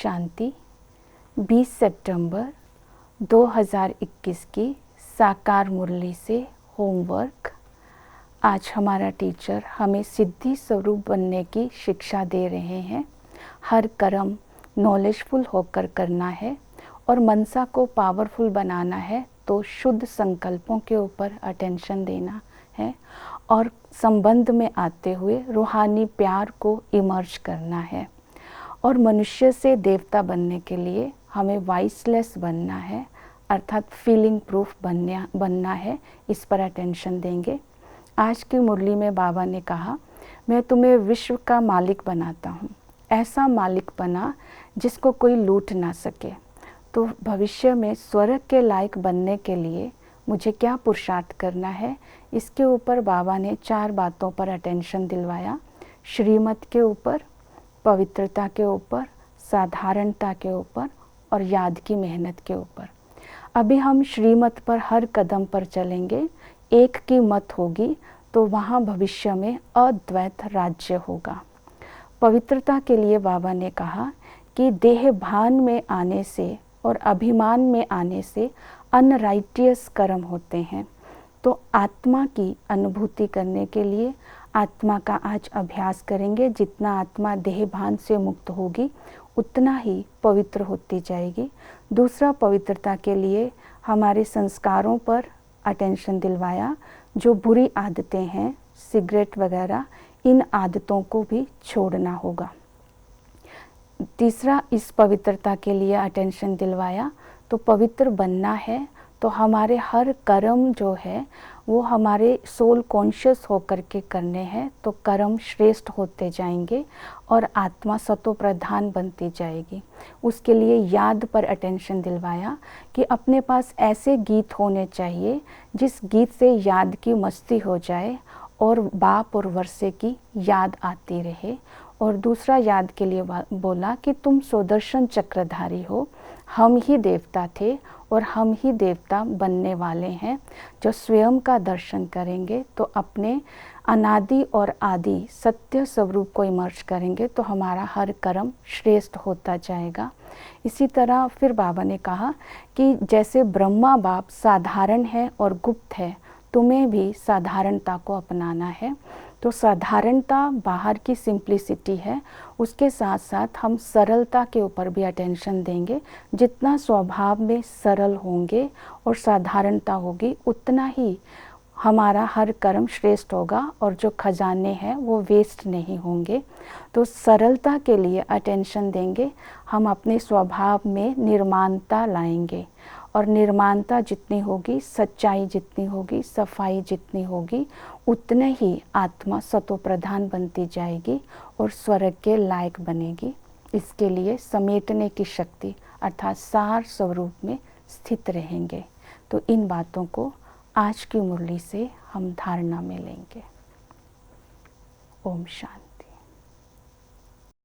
शांति। 20 सितंबर 2021 की साकार मुरली से होमवर्क। आज हमारा टीचर हमें सिद्धि स्वरूप बनने की शिक्षा दे रहे हैं। हर कर्म नॉलेजफुल होकर करना है और मनसा को पावरफुल बनाना है, तो शुद्ध संकल्पों के ऊपर अटेंशन देना है और संबंध में आते हुए रूहानी प्यार को इमर्ज करना है। और मनुष्य से देवता बनने के लिए हमें वॉइसलेस बनना है, अर्थात फीलिंग प्रूफ बनना है। इस पर अटेंशन देंगे। आज की मुरली में बाबा ने कहा, मैं तुम्हें विश्व का मालिक बनाता हूँ। ऐसा मालिक बना जिसको कोई लूट ना सके। तो भविष्य में स्वर्ग के लायक बनने के लिए मुझे क्या पुरुषार्थ करना है, इसके ऊपर बाबा ने 4 बातों पर अटेंशन दिलवाया। श्रीमत के ऊपर, पवित्रता के ऊपर, साधारणता के ऊपर और याद की मेहनत के ऊपर। अभी हम श्रीमत पर हर कदम पर चलेंगे। एक की मत होगी तो वहाँ भविष्य में अद्वैत राज्य होगा। पवित्रता के लिए बाबा ने कहा कि देह भान में आने से और अभिमान में आने से अनराइटियस कर्म होते हैं। तो आत्मा की अनुभूति करने के लिए आत्मा का आज अभ्यास करेंगे। जितना आत्मा देह भान से मुक्त होगी उतना ही पवित्र होती जाएगी। दूसरा, पवित्रता के लिए हमारे संस्कारों पर अटेंशन दिलवाया। जो बुरी आदतें हैं, सिगरेट वगैरह, इन आदतों को भी छोड़ना होगा। तीसरा, इस पवित्रता के लिए अटेंशन दिलवाया। तो पवित्र बनना है तो हमारे हर कर्म जो है वो हमारे सोल कॉन्शियस होकर के करने हैं, तो कर्म श्रेष्ठ होते जाएंगे और आत्मा सतो प्रधान बनती जाएगी। उसके लिए याद पर अटेंशन दिलवाया कि अपने पास ऐसे गीत होने चाहिए जिस गीत से याद की मस्ती हो जाए और बाप और वर्षे की याद आती रहे। और दूसरा, याद के लिए बोला कि तुम सुदर्शन चक्रधारी हो। हम ही देवता थे और हम ही देवता बनने वाले हैं। जो स्वयं का दर्शन करेंगे तो अपने अनादि और आदि सत्य स्वरूप को इमर्ज करेंगे, तो हमारा हर कर्म श्रेष्ठ होता जाएगा। इसी तरह फिर बाबा ने कहा कि जैसे ब्रह्मा बाप साधारण है और गुप्त है, तुम्हें भी साधारणता को अपनाना है। तो साधारणता बाहर की सिंप्लिसिटी है, उसके साथ साथ हम सरलता के ऊपर भी अटेंशन देंगे। जितना स्वभाव में सरल होंगे और साधारणता होगी उतना ही हमारा हर कर्म श्रेष्ठ होगा और जो खजाने हैं वो वेस्ट नहीं होंगे। तो सरलता के लिए अटेंशन देंगे। हम अपने स्वभाव में निर्माणता लाएंगे और निर्माणता जितनी होगी, सच्चाई जितनी होगी, सफाई जितनी होगी, उतने ही आत्मा सतो प्रधान बनती जाएगी और स्वर्ग के लायक बनेगी। इसके लिए समेटने की शक्ति अर्थात सार स्वरूप में स्थित रहेंगे। तो इन बातों को आज की मुरली से हम धारणा में लेंगे। ओम शांति।